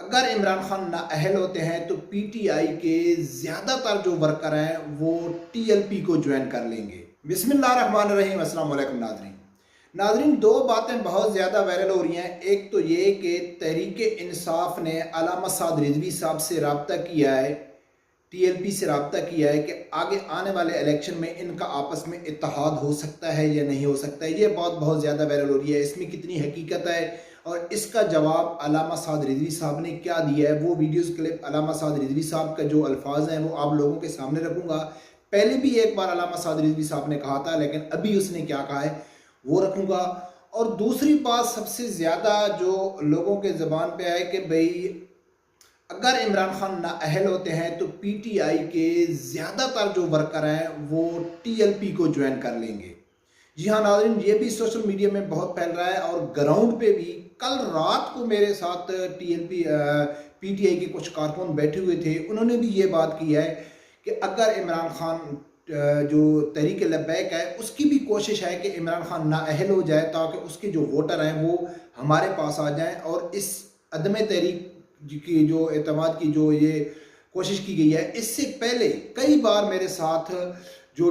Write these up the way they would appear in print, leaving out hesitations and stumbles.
अगर इमरान खान नाअहल होते हैं तो पीटीआई के ज़्यादातर जो वर्कर हैं वो टीएलपी को ज्वाइन कर लेंगे। बिस्मिल्लाहिर्रहमानिर्रहीम। अस्सलाम वालेकुम नाज़रीन। नाज़रीन, दो बातें बहुत ज़्यादा वायरल हो रही हैं। एक तो ये कि तहरीक इंसाफ ने अल्लामा साद रिजवी साहब से रब्ता किया है, टीएलपी से रब्ता किया है कि आगे आने वाले इलेक्शन में इनका आपस में इत्तेहाद हो सकता है या नहीं हो सकता है। ये बात बहुत ज़्यादा वायरल हो रही है। इसमें कितनी हकीकत है और इसका जवाब अल्लामा साद रिजवी साहब ने क्या दिया है, वो वीडियोस क्लिप अल्लामा साद रिजवी साहब का जो अल्फाज हैं वो आप लोगों के सामने रखूँगा। पहले भी एक बार अल्लामा साद रिजवी साहब ने कहा था, लेकिन अभी उसने क्या कहा है वो रखूँगा। और दूसरी बात सबसे ज़्यादा जो लोगों के ज़बान पे है कि भाई अगर इमरान खान नाअहल होते हैं तो पीटीआई के ज़्यादातर जो वर्कर हैं वो टीएलपी को ज्वाइन कर लेंगे। जी हाँ नाज़रीन, ये भी सोशल मीडिया में बहुत फैल रहा है और ग्राउंड पे भी कल रात को मेरे साथ पीटीआई के कुछ कारकुन बैठे हुए थे। उन्होंने भी ये बात की है कि अगर इमरान खान जो तहरीक लब्बैक है उसकी भी कोशिश है कि इमरान खान नाअहल हो जाए ताकि उसके जो वोटर हैं वो हमारे पास आ जाएं। और इस अदम तहरीक की जो एतमाद की जो ये कोशिश की गई है, इससे पहले कई बार मेरे साथ जो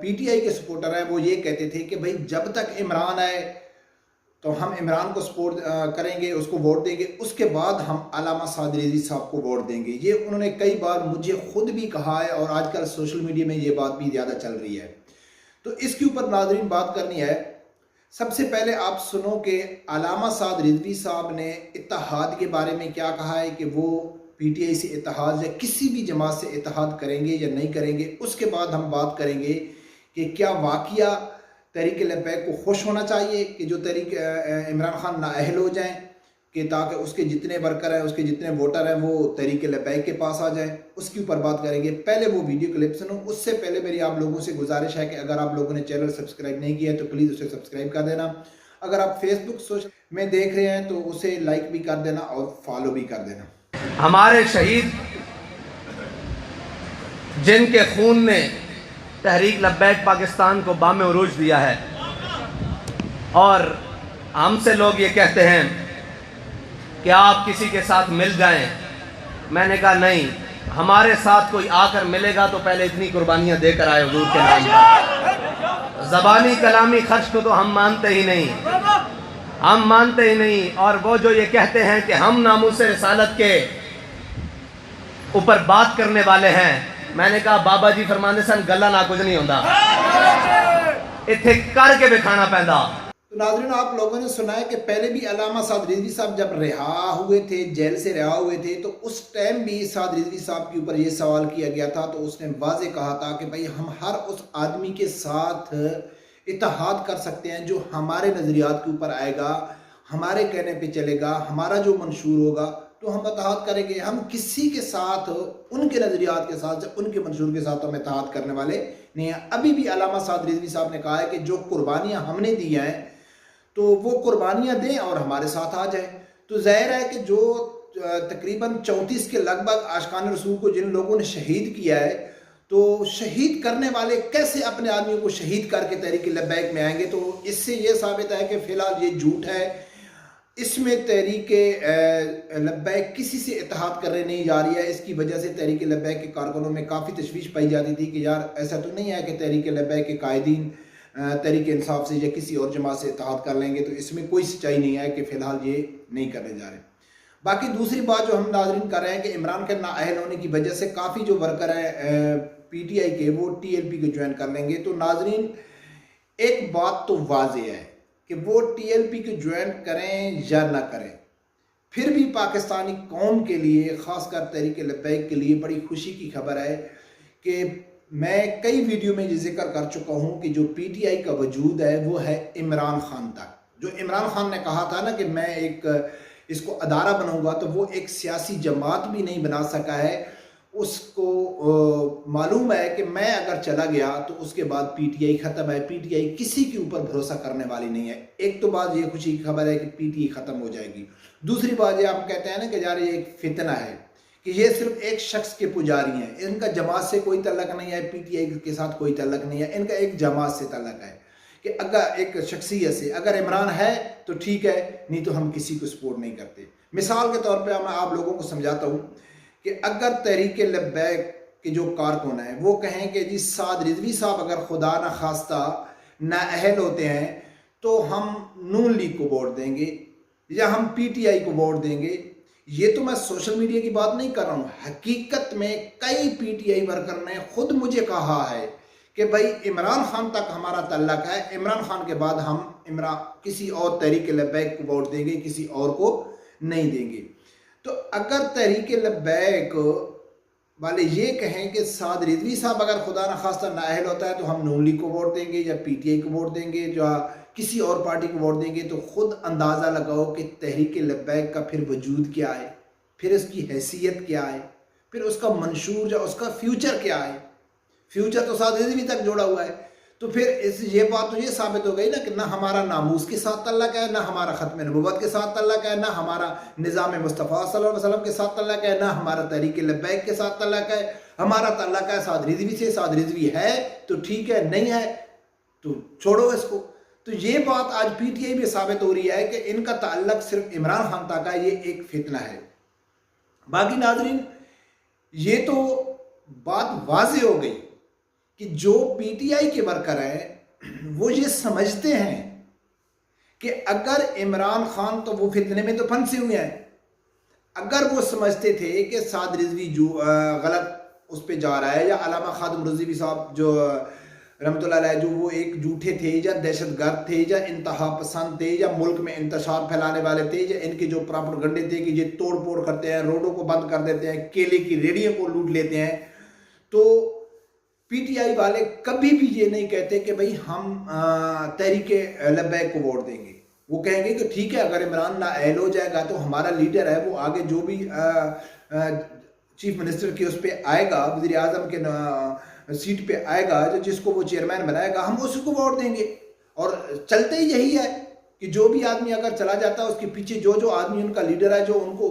पीटीआई के सपोर्टर हैं वो ये कहते थे कि भाई जब तक इमरान आए तो हम इमरान को सपोर्ट करेंगे, उसको वोट देंगे, उसके बाद हम अल्लामा साद रिजवी साहब को वोट देंगे। ये उन्होंने कई बार मुझे खुद भी कहा है और आजकल सोशल मीडिया में ये बात भी ज़्यादा चल रही है। तो इसके ऊपर नाज़रीन बात करनी है। सबसे पहले आप सुनो कि अल्लामा साद रिजवी साहब ने इत्तेहाद के बारे में क्या कहा है कि वो पीटीआई से इत्तेहाद या किसी भी जमात से इत्तेहाद करेंगे या नहीं करेंगे। उसके बाद हम बात करेंगे कि क्या वाक़या तहरीक लब्बैक को खुश होना चाहिए कि जो तहरीक इमरान खान नाअहल हो जाएं कि ताकि उसके जितने वर्कर हैं, उसके जितने वोटर हैं वो तहरीक लब्बैक के पास आ जाएं। उसके ऊपर बात करेंगे। पहले वो वीडियो क्लिप सुनो। उससे पहले मेरी आप लोगों से गुजारिश है कि अगर आप लोगों ने चैनल सब्सक्राइब नहीं किया है तो प्लीज़ उसे सब्सक्राइब कर देना। अगर आप फेसबुक सोशल में देख रहे हैं तो उसे लाइक भी कर देना और फॉलो भी कर देना। हमारे शहीद जिनके खून ने तहरीक लब्बैक पाकिस्तान को बाम उरूज दिया है, और हमसे लोग ये कहते हैं कि आप किसी के साथ मिल जाएं। मैंने कहा नहीं, हमारे साथ कोई आकर मिलेगा तो पहले इतनी कुर्बानियां देकर आए हुजूर के नाम पर। ज़बानी कलामी खर्च को तो हम मानते ही नहीं, हम मानते ही नहीं। और वो जो ये कहते हैं कि हम नामूसे रिसालत के ऊपर बात करने वाले हैं, मैंने कहा बाबा जी फरमाते सन गल्ला ना कुछ नहीं होता, इत्थे करके दिखाना पैंदा। तो नाज़रीन, आप लोगों ने सुना है कि पहले भी अल्लामा साद रिजवी साहब जब रिहा हुए थे, जेल से रिहा हुए थे, तो उस टाइम भी साद रिजवी साहब के ऊपर ये सवाल किया गया था। तो उसने वाज़े कहा था कि भाई हम हर उस आदमी के साथ इत्तेहाद कर सकते हैं जो हमारे नज़रियात के ऊपर आएगा, हमारे कहने पे चलेगा, हमारा जो मंशूर होगा तो हम इत्तेहाद करेंगे। हम किसी के साथ उनके नज़रियात के साथ, उनके मंशूर के साथ हम इत्तेहाद करने वाले नहीं हैं। अभी भी अल्लामा साद रिजवी साहब ने कहा है कि जो कुर्बानियाँ हमने दी हैं तो वो कुर्बानियाँ दें और हमारे साथ आ जाएं। तो ज़ाहिर है कि जो तकरीबन 34 के लगभग आशिकान रसूल को जिन लोगों ने शहीद किया है, तो शहीद करने वाले कैसे अपने आदमियों को शहीद करके तहरीक लब्बैक में आएंगे। तो इससे ये साबित है कि फ़िलहाल ये झूठ है। इसमें तहरीक लब्बैक किसी से इत्तेहाद करने नहीं जा रही है। इसकी वजह से तहरीक लब्बैक के कारकुनों में काफ़ी तशवीश पाई जाती थी कि यार ऐसा तो नहीं है कि तहरीक लब्बैक के कायदीन तहरीक इंसाफ से या किसी और जमात से इत्तेहाद कर लेंगे। तो इसमें कोई सच्चाई नहीं है कि फ़िलहाल ये नहीं करने जा रहे। बाकी दूसरी बात जो हम नाज़रीन कर रहे हैं कि इमरान के नाअहल होने की वजह से काफ़ी जो वर्कर हैं पीटीआई के वो टीएलपी को ज्वाइन कर लेंगे। तो नाज़रीन, एक बात तो वाज़ेह है कि वो टीएलपी को ज्वाइन करें या ना करें, फिर भी पाकिस्तानी कौम के लिए, ख़ासकर तहरीक लब्बैक के लिए बड़ी खुशी की खबर है कि मैं कई वीडियो में ये जिक्र कर चुका हूँ कि जो पीटीआई का वजूद है वो है इमरान खान तक। जो इमरान खान ने कहा था ना कि मैं एक इसको अदारा बनाऊंगा, तो वो एक सियासी जमात भी नहीं बना सका है। उसको मालूम है कि मैं अगर चला गया तो उसके बाद पीटीआई ख़त्म है, पीटीआई किसी के ऊपर भरोसा करने वाली नहीं है। एक तो बात ये खुशी की खबर है कि पीटीआई ख़त्म हो जाएगी। दूसरी बात ये आप कहते हैं ना कि यार ये एक फितना है कि ये सिर्फ एक शख्स के पुजारी हैं, इनका जमात से कोई तल्लक नहीं है, पीटीआई के साथ कोई तल्लक नहीं है, इनका एक जमात से तल्लक है कि अगर एक शख्सियत से अगर इमरान है तो ठीक है, नहीं तो हम किसी को सपोर्ट नहीं करते। मिसाल के तौर पे मैं आप लोगों को समझाता हूँ कि अगर तहरीक लब्बैक के जो कारकुन हैं वो कहें कि जी साद रिजवी साहब अगर खुदा न खास्ता नाअहल होते हैं तो हम नून लीग को वोट देंगे या हम पीटीआई को वोट देंगे। ये तो मैं सोशल मीडिया की बात नहीं कर रहा हूँ, हकीकत में कई पीटीआई वर्कर ने खुद मुझे कहा है कि भाई इमरान खान तक हमारा तल्लक है, इमरान खान के बाद हम किसी और तहरीक लब्बैक को वोट देंगे, किसी और को नहीं देंगे। तो अगर तहरीक लब्बैक वाले ये कहें कि साद रिजवी साहब अगर खुदा न खास्ता नाअहल होता है तो हम नून लीग को वोट देंगे या पीटीआई को वोट देंगे या किसी और पार्टी को वोट देंगे, तो खुद अंदाज़ा लगाओ कि तहरीक लब्बैक का फिर वजूद क्या है, फिर उसकी हैसियत क्या है, फिर उसका मंशूर या उसका फ्यूचर क्या है। फ्यूचर तो साद रिजवी तक जोड़ा हुआ है। तो फिर ये बात तो ये साबित हो गई ना कि ना हमारा नामूस के साथ तल्लक है, ना हमारा ख़त्म नबुव्वत के साथ तल्लक है, ना हमारा निज़ाम मुस्तफ़ा सल्लल्लाहु अलैहि वसल्लम के साथ तल्लक है, ना हमारा तहरीक लब्बैक के साथ तल्लक है। हमारा तल्लक है साद रिजवी से। साद रिजवी है तो ठीक है, नहीं है तो छोड़ो इसको। तो ये बात आज पीटीआई में साबित हो रही है कि इनका ताल्लुक सिर्फ इमरान खान तक है। ये एक फितना है। बाकी नाजरीन, ये तो बात वाज़ेह हो गई कि जो पीटीआई के वर्कर हैं वो ये समझते हैं कि अगर इमरान खान, तो वो फितने में तो फंसे हुए हैं, अगर वो समझते थे कि साद रिजवी जो गलत उस पर जा रहा है या अल्लामा खादिम रिजवी साहब जो रहमतुल्लाह अलैह जो वो एक झूठे थे या दहशतगर्द थे या इंतहा पसंद थे या मुल्क में इंतशार फैलाने वाले थे या इनके जो प्रोपेगेंडे थे कि ये तोड़ फोड़ करते हैं, रोडों को बंद कर देते हैं, केले की रेडियों को लूट लेते हैं, तो पीटीआई वाले कभी भी ये नहीं कहते कि भाई हम तहरीक लब्बैक को वोट देंगे। वो कहेंगे कि ठीक है, अगर इमरान नाअहल हो जाएगा तो हमारा लीडर है वो आगे जो भी चीफ मिनिस्टर के उस पर आएगा, वज़ीर आज़म के सीट पे आएगा, जो जिसको वो चेयरमैन बनाएगा, हम उसी को वोट देंगे। और चलते ही यही है कि जो भी आदमी अगर चला जाता है उसके पीछे जो जो आदमी उनका लीडर है जो उनको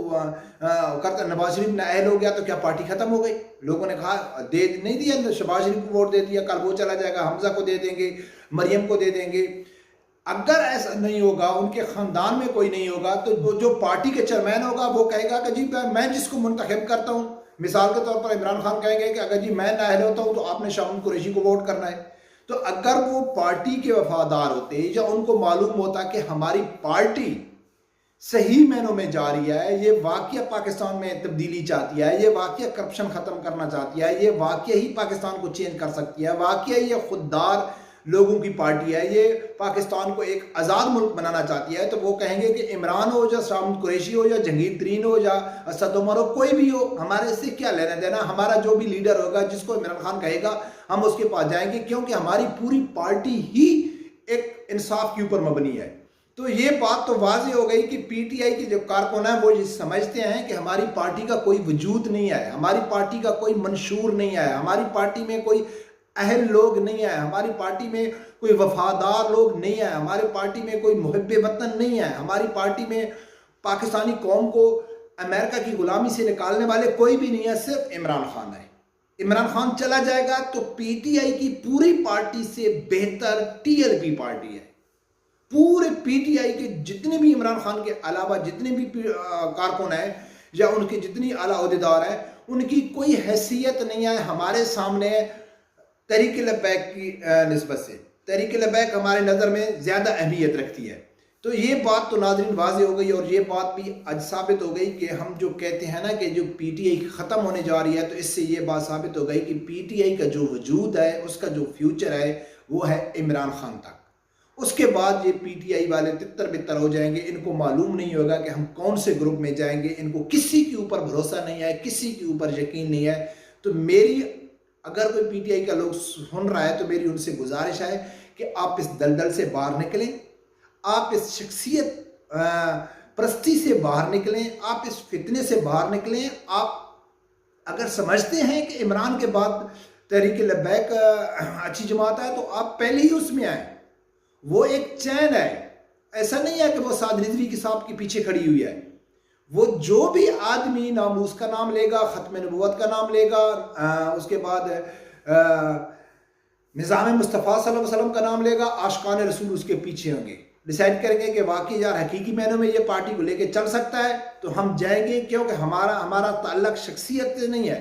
करता। नवाज शरीफ नाअहल हो गया तो क्या पार्टी खत्म हो गई? लोगों ने कहा दे नहीं दिया, शहबाज शरीफ को वोट दे दिया, कल वो चला जाएगा, हमजा को दे देंगे, मरियम को दे देंगे। अगर ऐसा नहीं होगा, उनके ख़ानदान में कोई नहीं होगा, तो जो पार्टी के चेयरमैन होगा वो कहेगा कि जी मैं जिसको मुंतखब करता हूँ, मिसाल के तौर पर इमरान खान कहेंगे कि अगर जी मैं नाअहल होता हूँ तो आपने शामिल कुरैशी को वोट करना है। तो अगर वो पार्टी के वफादार होते या उनको मालूम होता कि हमारी पार्टी सही मैनों में जा रही है, ये वाकया पाकिस्तान में तब्दीली चाहती है, ये वाकया करप्शन ख़त्म करना चाहती है, ये वाकया ही पाकिस्तान को चेंज कर सकती है, वाकया ये खुददार लोगों की पार्टी है, ये पाकिस्तान को एक आज़ाद मुल्क बनाना चाहती है, तो वो कहेंगे कि इमरान हो या शामिल कुरैशी हो या जहांगीर तरीन हो या असद उमर हो, कोई भी हो, हमारे इससे क्या लेना देना। हमारा जो भी लीडर होगा, जिसको इमरान खान कहेगा, हम उसके पास जाएंगे, क्योंकि हमारी पूरी पार्टी ही एक इंसाफ के ऊपर मबनी है। तो ये बात तो वाज़ेह हो गई कि पीटीआई के जो कारकुन हैं वो ये समझते हैं कि हमारी पार्टी का कोई वजूद नहीं है, हमारी पार्टी का कोई मंशूर नहीं है, हमारी पार्टी में कोई अहल लोग नहीं है, हमारी पार्टी में कोई वफादार लोग नहीं है, हमारी पार्टी में कोई मुहिब्बे वतन नहीं है, हमारी पार्टी में पाकिस्तानी कौम को अमेरिका की गुलामी से निकालने वाले कोई भी नहीं है, सिर्फ इमरान खान है। इमरान खान चला जाएगा तो पीटीआई की पूरी पार्टी से बेहतर टीएलपी पार्टी है। पूरे पीटीआई के जितने भी इमरान खान के अलावा जितने भी कारकुन हैं या उनके जितनी आला ओहदेदार हैं, उनकी कोई हैसियत नहीं है हमारे सामने तहरीक लब्बैक की निस्बत से। तहरीक लब्बैक हमारे नज़र में ज़्यादा अहमियत रखती है। तो ये बात तो नाज़रीन वाज़ेह हो गई। और ये बात भी आज साबित हो गई कि हम जो कहते हैं ना कि जो पीटीआई ख़त्म होने जा रही है, तो इससे ये बात साबित हो गई कि पीटीआई का जो वजूद है, उसका जो फ्यूचर है, वो है इमरान खान तक। उसके बाद ये पीटीआई वाले तितर बितर हो जाएंगे। इनको मालूम नहीं होगा कि हम कौन से ग्रुप में जाएंगे। इनको किसी के ऊपर भरोसा नहीं है, किसी के ऊपर यकीन नहीं है। तो मेरी, अगर कोई पीटीआई का लोग सुन रहा है, तो मेरी उनसे गुजारिश है कि आप इस दलदल से बाहर निकलें, आप इस शख्सियत परस्ती से बाहर निकलें, आप इस फितने से बाहर निकलें। आप अगर समझते हैं कि इमरान के बाद तहरीक लब्बैक अच्छी जमात है, तो आप पहले ही उसमें आए। वो एक चैन है, ऐसा नहीं है कि वो साद रिजवी के साहब के पीछे खड़ी हुई है। वो जो भी आदमी नामूस का नाम लेगा, ख़त्म नबुव्वत का नाम लेगा, उसके बाद निज़ाम मुस्तफ़ा सल्लल्लाहु अलैहि वसल्लम का नाम लेगा, आशिकान रसूल उसके पीछे होंगे। डिसाइड करेंगे कि वाकई यार हकीकी मायनों में ये पार्टी को लेके चल सकता है तो हम जाएंगे, क्योंकि हमारा ताल्लुक शख्सियत से नहीं है।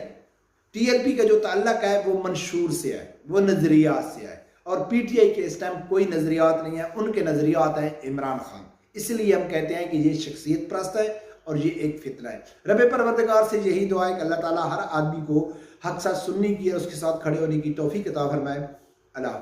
टीएलपी का जो ताल्लुक है वो मंशूर से है, वो नज़रियात से है, और पीटीआई के इस टाइम कोई नज़रियात नहीं है, उनके नज़रियात हैं इमरान खान। इसलिए हम कहते हैं कि ये शख्सियत परस्त है और ये एक फितना है। रब परवरदिगार से यही दुआ है कि अल्लाह ताला हर आदमी को हक साथ सुनने की और उसके साथ खड़े होने की तौफीक अता फरमाए। अल्लाह।